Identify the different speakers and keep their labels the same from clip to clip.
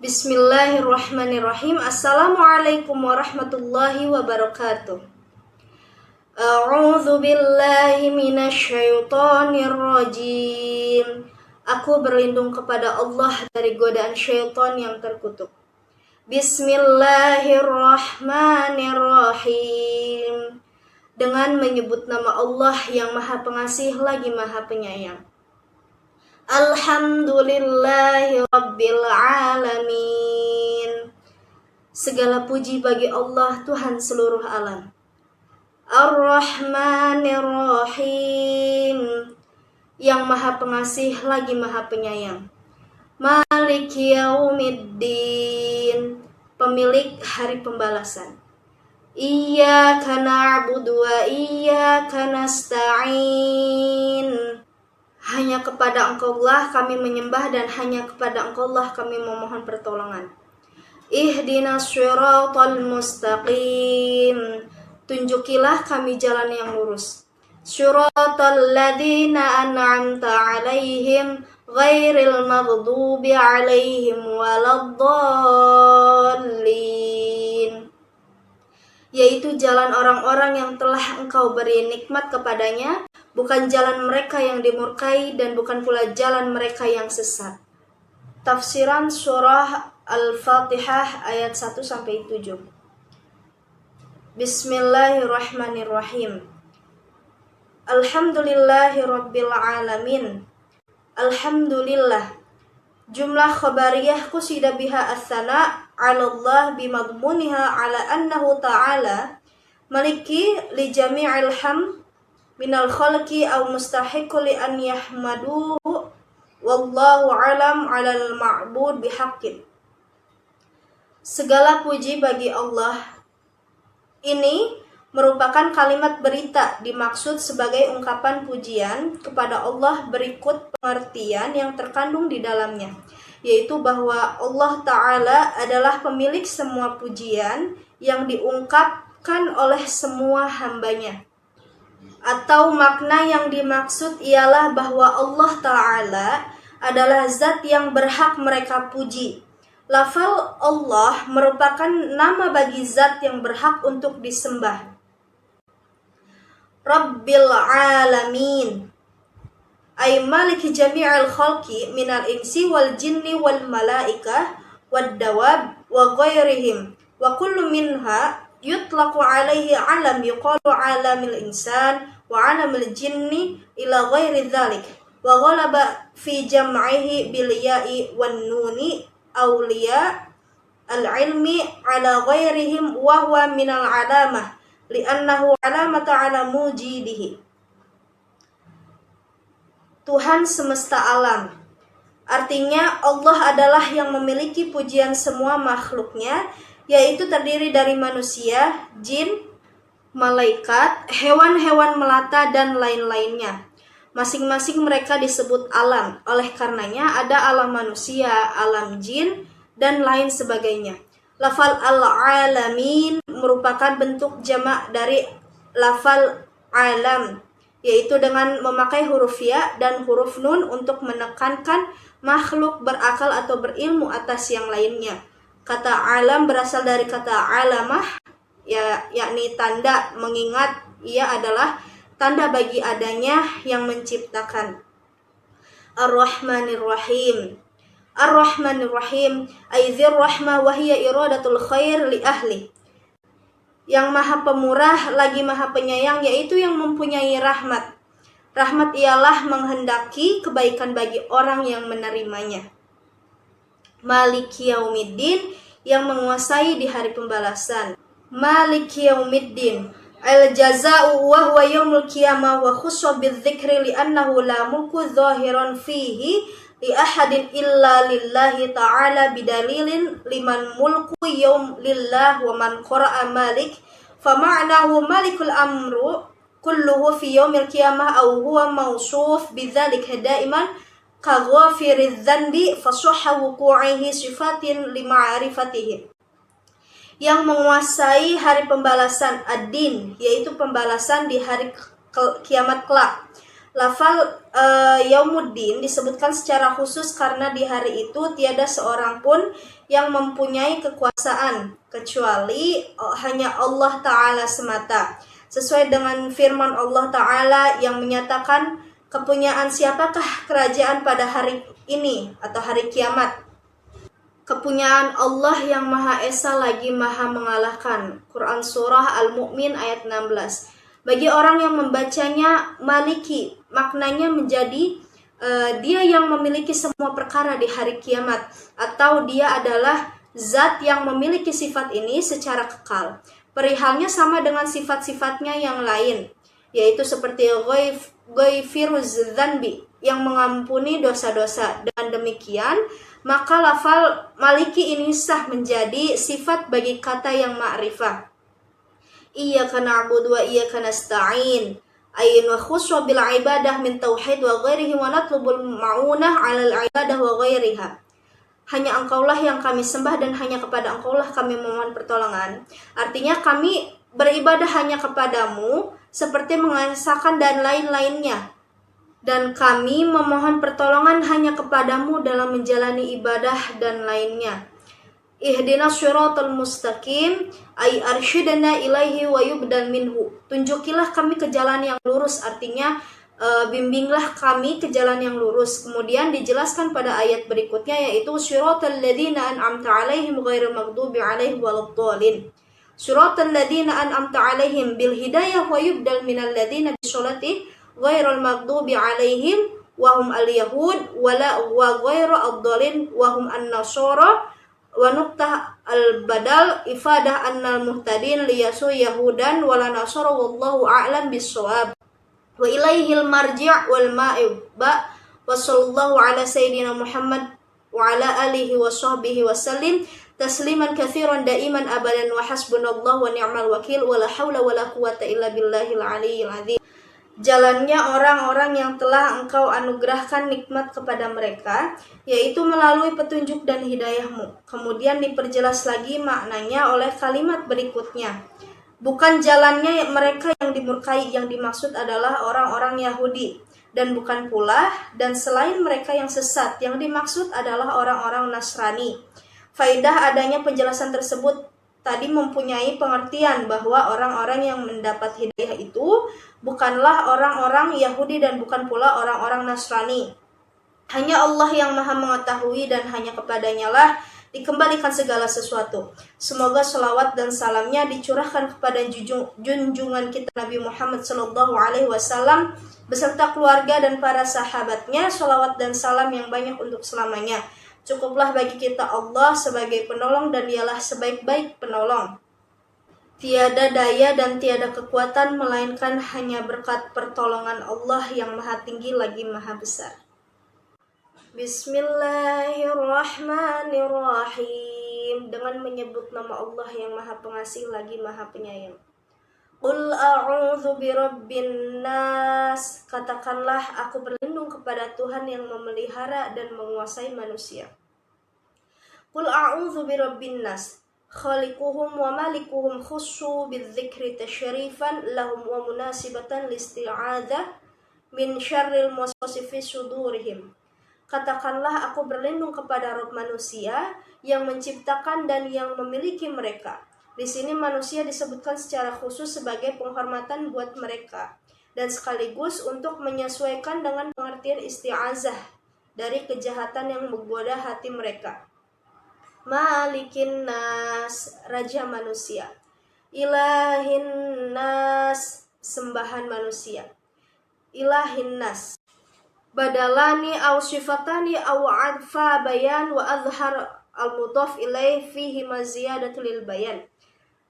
Speaker 1: Bismillahirrahmanirrahim. Assalamualaikum warahmatullahi wabarakatuh. A'udzu billahi minasyaitonir rajim. Aku berlindung kepada Allah dari godaan syaitan yang terkutuk. Bismillahirrahmanirrahim. Dengan menyebut nama Allah yang Maha Pengasih lagi Maha Penyayang. Alhamdulillahi Rabbil Alamin. Segala puji bagi Allah Tuhan seluruh alam. Ar-Rahmanir-Rahim, yang Maha Pengasih lagi Maha Penyayang. Maliki Yaumiddin, pemilik hari pembalasan. Iyyaka na'budu wa iyyaka nasta'in. Hanya kepada Engkau-lah kami menyembah dan hanya kepada Engkau-lah kami memohon pertolongan. Ihdinas syiratal mustaqim. Tunjukilah kami jalan yang lurus. Syiratal ladzina an'amta 'alaihim ghairil maghdubi 'alaihim waladdallin. Yaitu jalan orang-orang yang telah Engkau beri nikmat kepadanya, bukan jalan mereka yang dimurkai dan bukan pula jalan mereka yang sesat. Tafsiran surah Al-Fatihah ayat 1-7. Bismillahirrahmanirrahim. Alhamdulillahirabbil alamin. Alhamdulillah. Jumlah khabariyah qusida biha as-sana 'ala Allah bimadmuniha 'ala annahu ta'ala maliki li jami'il hamd minal khalqi aw mustahiqu li an yahmaduhu wallahu alam 'alal ma'bud bihaqqin. Segala puji bagi Allah. Ini merupakan kalimat berita dimaksud sebagai ungkapan pujian kepada Allah berikut pengertian yang terkandung di dalamnya, yaitu bahwa Allah Ta'ala adalah pemilik semua pujian yang diungkapkan oleh semua hambanya. Atau makna yang dimaksud ialah bahwa Allah Ta'ala adalah zat yang berhak mereka puji. Lafal Allah merupakan nama bagi zat yang berhak untuk disembah. Rabbil alamin, ay maliki jami'al khalqi minal insi wal jinni wal malaikah wad dawab wa ghairihim wa kullu minha yutlaqu alaihi alam yuqalu alamil insan wa alamil jinni ila ghairi dhalik wa ghalaba fi jam'ihi bil ya'i wan nuni awliya al ilmi ala ghairihim wa huwa minal alamah li'annahu alamata ala mujidihi. Tuhan semesta alam. Artinya Allah adalah yang memiliki pujian semua makhluknya, yaitu terdiri dari manusia, jin, malaikat, hewan-hewan melata, dan lain-lainnya. Masing-masing mereka disebut alam. Oleh karenanya ada alam manusia, alam jin, dan lain sebagainya. Lafal al-alamin merupakan bentuk jamak dari lafal alam, yaitu dengan memakai huruf ya dan huruf nun untuk menekankan makhluk berakal atau berilmu atas yang lainnya. Kata alam berasal dari kata alamah, yakni tanda, mengingat ia adalah tanda bagi adanya yang menciptakan. Ar-Rahmanir-Rahim. Ar-Rahmanir-Rahim aizir rahmah wahiyya iradatul khair li ahli. Yang Maha Pemurah lagi Maha Penyayang, yaitu yang mempunyai rahmat. Rahmat ialah menghendaki kebaikan bagi orang yang menerimanya. Maliki Yaumiddin, yang menguasai di hari pembalasan. Maliki Yaumiddin al jaza'u wa huwa yaumul qiyamah wa khussa bidzikri li annahu la mulku zahiran fihi li ahadin illa lillahi ta'ala bidalilin liman mulku yawm lillah wa man qara'a malik fa ma'nahu malikul amru kulluhu fi yawmil qiyamah aw huwa mawsuf bidzalika daiman ka ghafiriz dzanbi fa sahha wuqu'ihi sifatin li ma'rifatihi. Yang menguasai hari pembalasan ad-din, yaitu pembalasan di hari kiamat kelak. Lafal Yaumuddin disebutkan secara khusus karena di hari itu tiada seorang pun yang mempunyai kekuasaan kecuali hanya Allah Ta'ala semata. Sesuai dengan firman Allah Ta'ala yang menyatakan kepunyaan siapakah kerajaan pada hari ini atau hari kiamat. Kepunyaan Allah yang Maha Esa lagi Maha mengalahkan. Quran Surah Al-Mu'min ayat 16. Bagi orang yang membacanya maliki, maknanya menjadi dia yang memiliki semua perkara di hari kiamat, atau dia adalah zat yang memiliki sifat ini secara kekal. Perihalnya sama dengan sifat-sifatnya yang lain, yaitu seperti Ghafiruz Dzanbi, yang mengampuni dosa-dosa. Dengan demikian, maka lafal maliki ini sah menjadi sifat bagi kata yang ma'rifah. Iyyaka na'budu wa iyyaka nasta'in ay nakhussu bil ibadah min tauhid wa ghairihi wa natlubul ma'unah 'alal ibadah wa ghairiha. Hanya Engkaulah yang kami sembah dan hanya kepada Engkaulah kami memohon pertolongan. Artinya kami beribadah hanya kepadamu seperti mengesahkan dan lain-lainnya. Dan kami memohon pertolongan hanya kepadamu dalam menjalani ibadah dan lainnya. Ihdinas syiratal mustaqim ay arsyidna ilaihi wa yubdal minhu. Tunjukilah kami ke jalan yang lurus, artinya bimbinglah kami ke jalan yang lurus. Kemudian dijelaskan pada ayat berikutnya, yaitu syiratal ladzina an'amta alaihim ghairil maghdubi alaihim waladdallin. Syiratal ladzina an'amta alaihim bil hidayah wa yubdal minal ladzina bisolati ghairil maghdubi alaihim wa hum al yahud wa ghairu ad-dallin wa hum an-nasara. Wa nuqtah al-badal ifadah annal muhtadin liyasu yahudan wala nasara wallahu a'lam bis-shawab. Wa ilaihil marji' wal ma'ib wa sallallahu ala sayyidina Muhammad wa ala alihi wa sahbihi wa sallim tasliman katsiran daiman abadan wa hasbunallahu wa ni'mal wakil wa la haula wa la quwata illa billahil aliyyil azim. Jalannya orang-orang yang telah Engkau anugerahkan nikmat kepada mereka, yaitu melalui petunjuk dan hidayahmu. Kemudian diperjelas lagi maknanya oleh kalimat berikutnya. Bukan jalannya mereka yang dimurkai, yang dimaksud adalah orang-orang Yahudi. Dan bukan pula, dan selain mereka yang sesat, yang dimaksud adalah orang-orang Nasrani. Faidah adanya penjelasan tersebut tadi mempunyai pengertian bahwa orang-orang yang mendapat hidayah itu bukanlah orang-orang Yahudi dan bukan pula orang-orang Nasrani. Hanya Allah yang Maha mengetahui dan hanya kepadanya lah dikembalikan segala sesuatu. Semoga selawat dan salamnya dicurahkan kepada junjungan kita Nabi Muhammad SAW beserta keluarga dan para sahabatnya. Selawat dan salam yang banyak untuk selamanya. Cukuplah bagi kita Allah sebagai penolong dan dialah sebaik-baik penolong. Tiada daya dan tiada kekuatan melainkan hanya berkat pertolongan Allah yang Maha Tinggi lagi Maha Besar. Bismillahirrahmanirrahim. Dengan menyebut nama Allah yang Maha Pengasih lagi Maha Penyayang. Qul a'udzu birabbin nas. Katakanlah, aku berlindung kepada Tuhan yang memelihara dan menguasai manusia. Qul a'udzu birabbin nas. Khaliquhum wa malikuhum khussu bidzikri tasyrifan lahum wa munasibatan listi'adzah min syarril muwaswasi sudurihim. Katakanlah, aku berlindung kepada Rabb manusia yang menciptakan dan yang memiliki mereka. Di sini manusia disebutkan secara khusus sebagai penghormatan buat mereka dan sekaligus untuk menyesuaikan dengan pengertian isti'azah dari kejahatan yang menggoda hati mereka. Malikin nas, raja manusia. Ilahin nas, sembahan manusia. Ilahin nas. Badalani aw sifatani aw adfa bayan wa azhar al-mudhaf ilaih fihi maziyadatu lil bayan.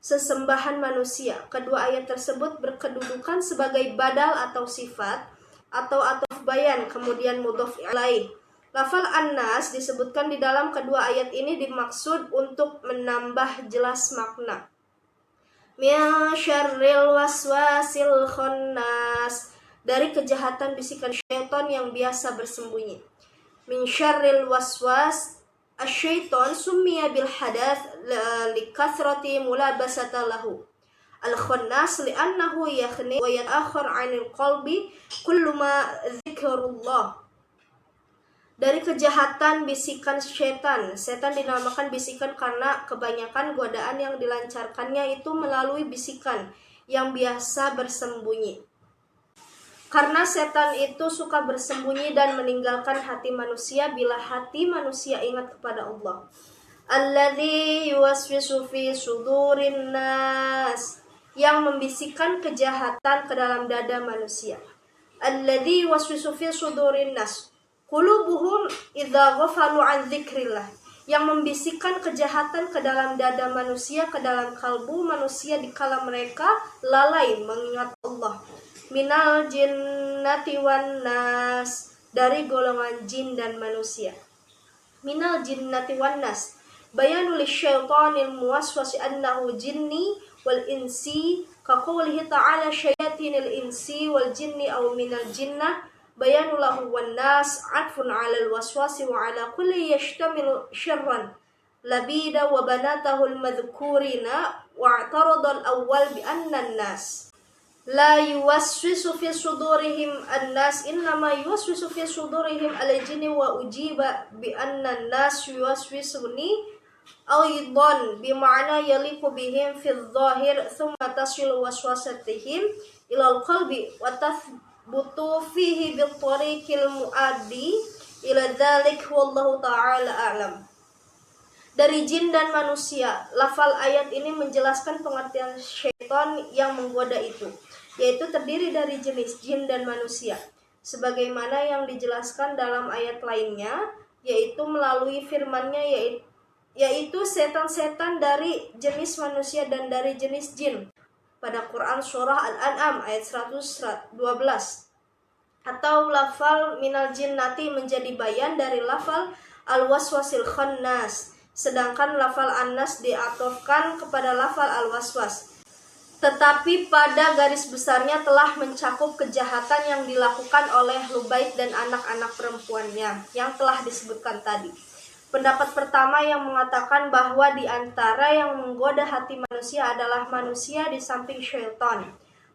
Speaker 1: Sesembahan manusia. Kedua ayat tersebut berkedudukan sebagai badal atau sifat atau ataf bayan, kemudian mudhaf ilaih. Lafal an-nas disebutkan di dalam kedua ayat ini dimaksud untuk menambah jelas makna. Min syarril waswasil khannas, dari kejahatan bisikan syaitan yang biasa bersembunyi. Min syarril waswas, asyaiton summiya bil hadath likathrati mulabasata lahu. al-khannas li'annahu yakhni wa yata'akhkhar 'anil qalbi kullu ma dzikrullah. Dari kejahatan bisikan setan. Setan dinamakan bisikan karena kebanyakan godaan yang dilancarkannya itu melalui bisikan yang biasa bersembunyi. Karena setan itu suka bersembunyi dan meninggalkan hati manusia bila hati manusia ingat kepada Allah. Alladzi yuwaswisu fi sudurin nas, yang membisikkan kejahatan ke dalam dada manusia. Alladzi yuwaswisu fi sudurin nas qulubuhum idza ghafalu an dzikrillah, yang membisikkan kejahatan ke dalam dada manusia, ke dalam kalbu manusia dikala mereka lalai mengingat Allah. Minal jinnati wan nas, dari golongan jin dan manusia. Minal jinnati wan nas, bayanu lisyaitanil muwaswasi annahu jinni wal insi, kaqoulihi ta'ala syayatinil insi wal jinni aw minal jinnah, bayanu lahu wan nas atfun 'alal waswasi wa 'ala kulli yashtamilu syarran labida wa banatahu al madhkurina wa i'tarada al awwal bi anna an-nas la yuwaswisu fi sudurihim an-nas innama yuwaswisu fi sudurihim al-jinni wa ujiba bi anna an-nas yuwaswisuni aidan bi ma'na yaliqu bihim fi adh-dhahir thumma tasilu waswasatihim ila al-qalbi wa tathbutu fihi bi tariqil muaddi ila dzalik wallahu ta'ala a'lam. Dari jin dan manusia, lafal ayat ini menjelaskan pengertian syaitan yang menggoda itu, yaitu terdiri dari jenis jin dan manusia, sebagaimana yang dijelaskan dalam ayat lainnya, yaitu melalui firman-Nya, yaitu setan-setan dari jenis manusia dan dari jenis jin, pada Quran surah Al-An'am ayat 112. Atau lafal minal jinnati menjadi bayan dari lafal al-waswasil khannas, sedangkan lafal an-nas diatofkan kepada lafal al-waswas. Tetapi pada garis besarnya telah mencakup kejahatan yang dilakukan oleh Lubayt dan anak-anak perempuannya yang telah disebutkan tadi. Pendapat pertama yang mengatakan bahwa di antara yang menggoda hati manusia adalah manusia di samping syaitan.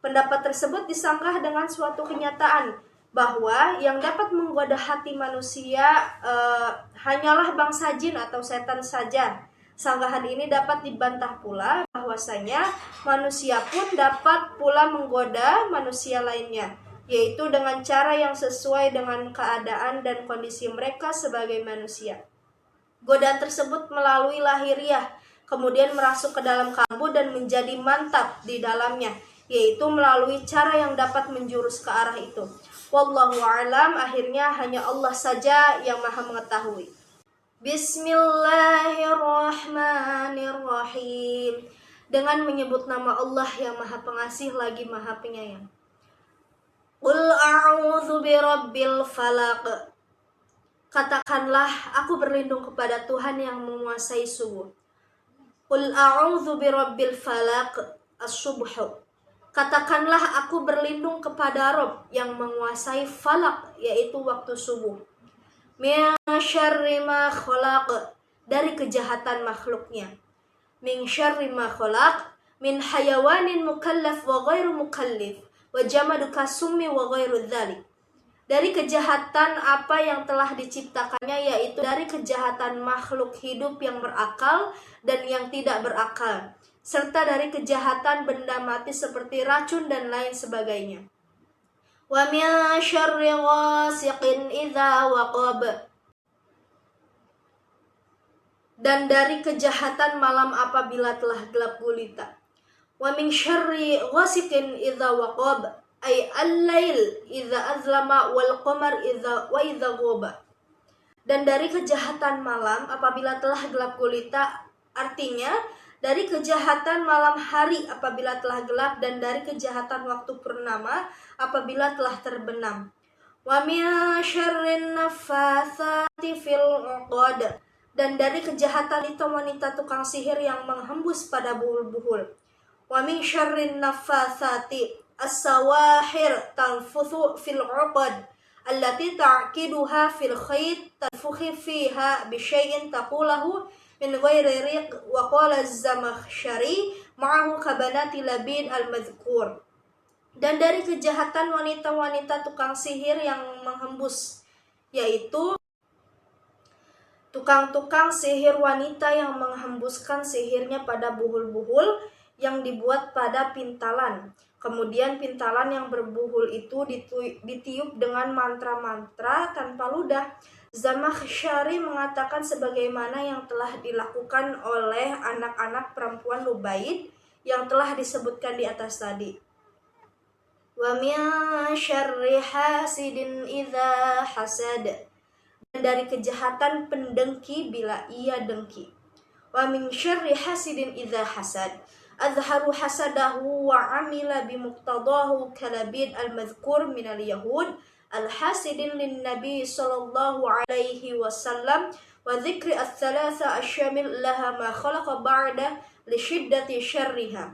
Speaker 1: Pendapat tersebut disanggah dengan suatu kenyataan bahwa yang dapat menggoda hati manusia hanyalah bangsa jin atau setan saja. Sanggahan ini dapat dibantah pula bahwasanya manusia pun dapat pula menggoda manusia lainnya, yaitu dengan cara yang sesuai dengan keadaan dan kondisi mereka sebagai manusia. Godaan tersebut melalui lahiriah, kemudian merasuk ke dalam kalbu dan menjadi mantap di dalamnya, yaitu melalui cara yang dapat menjurus ke arah itu. Wallahu a'lam, akhirnya hanya Allah saja yang maha mengetahui. Bismillahirrahmanirrahim. Dengan menyebut nama Allah yang maha pengasih lagi maha penyayang. Qul a'udzu birabbil falaq. Katakanlah, aku berlindung kepada Tuhan yang menguasai subuh. Qul a'udzu birabbil falaq as-subh. Katakanlah, aku berlindung kepada Rabb yang menguasai falak, yaitu waktu subuh. Min syarri ma khalaq, dari kejahatan makhluknya. Min syarri ma khalaq, min hayawanin mukallaf wa ghairu mukallif, wa jamadu kasummi wa ghairu dzalik. Dari kejahatan apa yang telah diciptakannya, yaitu dari kejahatan makhluk hidup yang berakal dan yang tidak berakal, serta dari kejahatan benda mati seperti racun dan lain sebagainya. Wa min syarri ghasiqin idza waqab, dan dari kejahatan malam apabila telah gelap gulita. Wa min syarri ghasiqin idza waqab, ay al-lail idza azlama wal qamar idza ghaba. Dan dari kejahatan malam apabila telah gelap gulita, artinya dari kejahatan malam hari apabila telah gelap, dan dari kejahatan waktu purnama apabila telah terbenam. Wa min syarrin naffatsati fil 'uqad, dan dari kejahatan itu wanita tukang sihir yang menghembus pada buhul-buhul. Wa min syarrin naffatsati as-sawahir tanfuthu fil 'uqad allati ta'qiduha fil khayt tanfukhi fiha bi syai'in taqulahu min ghairi riq wa qala az-Zamakhsyari ma'ahu kabanati Labid al-madhkur. Dan dari kejahatan wanita-wanita tukang sihir yang menghembus, yaitu tukang-tukang sihir wanita yang menghembuskan sihirnya pada buhul-buhul yang dibuat pada pintalan. Kemudian pintalan yang berbuhul itu ditiup dengan mantra-mantra tanpa ludah. Zamakhsyari mengatakan sebagaimana yang telah dilakukan oleh anak-anak perempuan Lubaid yang telah disebutkan di atas tadi. Wa min syarri hasidin idza hasad. Dan dari kejahatan pendengki bila ia dengki. Wa min syarri hasidin idza hasad. Azharu hasadahu wa amila bimuqtadahu kalabid al-madhkur minal yahud al-hasidin lin nabi sallallahu alaihi wasallam wa dhikri al-thalatha asyamil laha ma khalaqa ba'da li syiddati syarriha.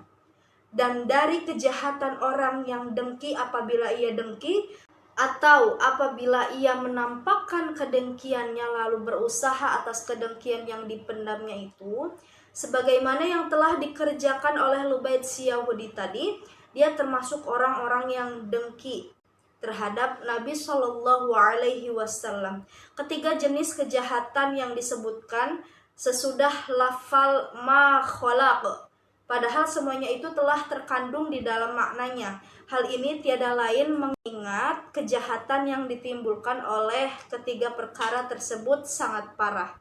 Speaker 1: Dan dari kejahatan orang yang dengki apabila ia dengki, atau apabila ia menampakkan kedengkiannya lalu berusaha atas kedengkian yang dipendamnya itu, sebagaimana yang telah dikerjakan oleh Lubaid si Yahudi tadi, dia termasuk orang-orang yang dengki terhadap Nabi Shallallahu Alaihi Wasallam. Ketiga jenis kejahatan yang disebutkan sesudah lafal ma khalaq, padahal semuanya itu telah terkandung di dalam maknanya. Hal ini tiada lain mengingat kejahatan yang ditimbulkan oleh ketiga perkara tersebut sangat parah.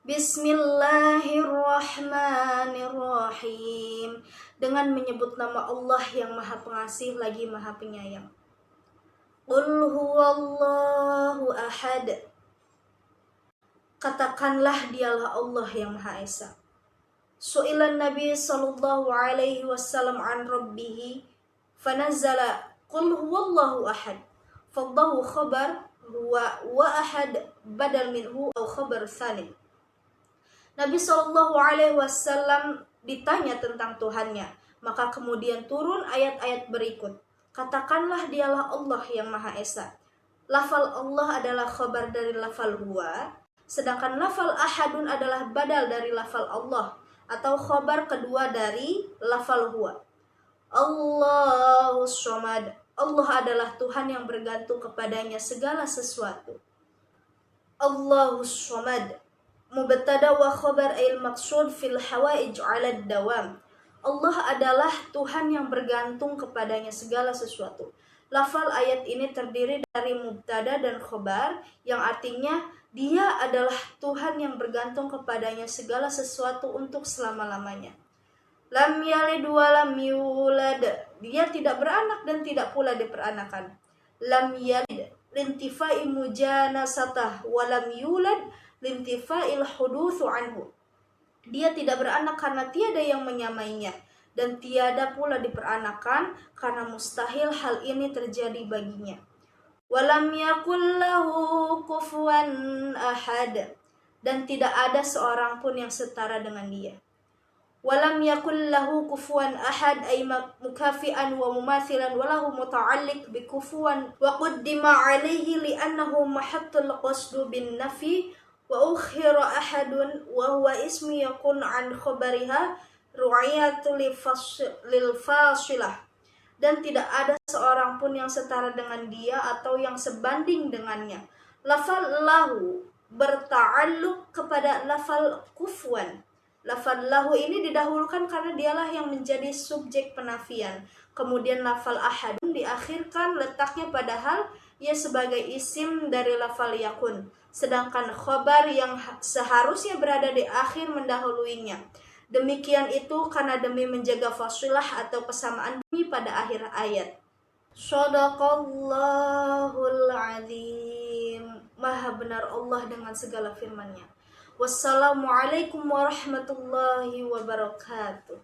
Speaker 1: Bismillahirrahmanirrahim. Dengan menyebut nama Allah yang Maha Pengasih lagi Maha Penyayang. Qul huwallahu ahad. Katakanlah dialah Allah yang Maha Esa. Su'ilan Nabi sallallahu alaihi wasallam an rabbihi fanazala qul huwallahu ahad. Faddahu khabar huwa wa ahad badal minhu atau khabar tsanid. Nabi sallallahu alaihi wasallam ditanya tentang Tuhannya, maka kemudian turun ayat-ayat berikut. Katakanlah dialah Allah yang Maha Esa. Lafal Allah adalah khabar dari lafal huwa, sedangkan lafal ahadun adalah badal dari lafal Allah atau khabar kedua dari lafal huwa. Allahus Samad. Allah adalah Tuhan yang bergantung kepadanya segala sesuatu. Allahus Samad. Mubtada wa khabar ayil maqsud fil hawaij 'ala dawam. Allah adalah Tuhan yang bergantung kepadanya segala sesuatu. Lafal ayat ini terdiri dari mubtada dan khabar yang artinya Dia adalah Tuhan yang bergantung kepadanya segala sesuatu untuk selama-lamanya. Lam yalid wa lam yulad. Dia tidak beranak dan tidak pula diperanakan. Lam yalid lintifai mujanasatah wa lam yulad lintifa'il hudutsu anhu. Dia tidak beranak karena tiada yang menyamainya dan tiada pula diperanakan karena mustahil hal ini terjadi baginya. Walam yakul lahu kufuwan ahad. Dan tidak ada seorang pun yang setara dengan dia. Walam yakul lahu kufuwan ahad ay mukafi'an wa mumathilan wa lahu muta'alliq bi kufuwan wa quddima alaihi li'annahu mahattul qasdu bin nafi wa ukhira ahadun wa huwa ismi yakun an khabariha ru'ayatu lil fasilah. Dan tidak ada seorang pun yang setara dengan dia atau yang sebanding dengannya. Lafal lahu berta'alluq kepada lafal kufuwan. Lafal lahu ini didahulukan karena dialah yang menjadi subjek penafian. Kemudian lafal ahadun diakhirkan letaknya padahal ia sebagai isim dari lafal yakun. Sedangkan khobar yang seharusnya berada di akhir mendahuluinya. Demikian itu karena demi menjaga fasilah atau kesamaan demi pada akhir ayat. Shadaqallahul azim. Maha benar Allah dengan segala firman-Nya. Wassalamualaikum warahmatullahi wabarakatuh.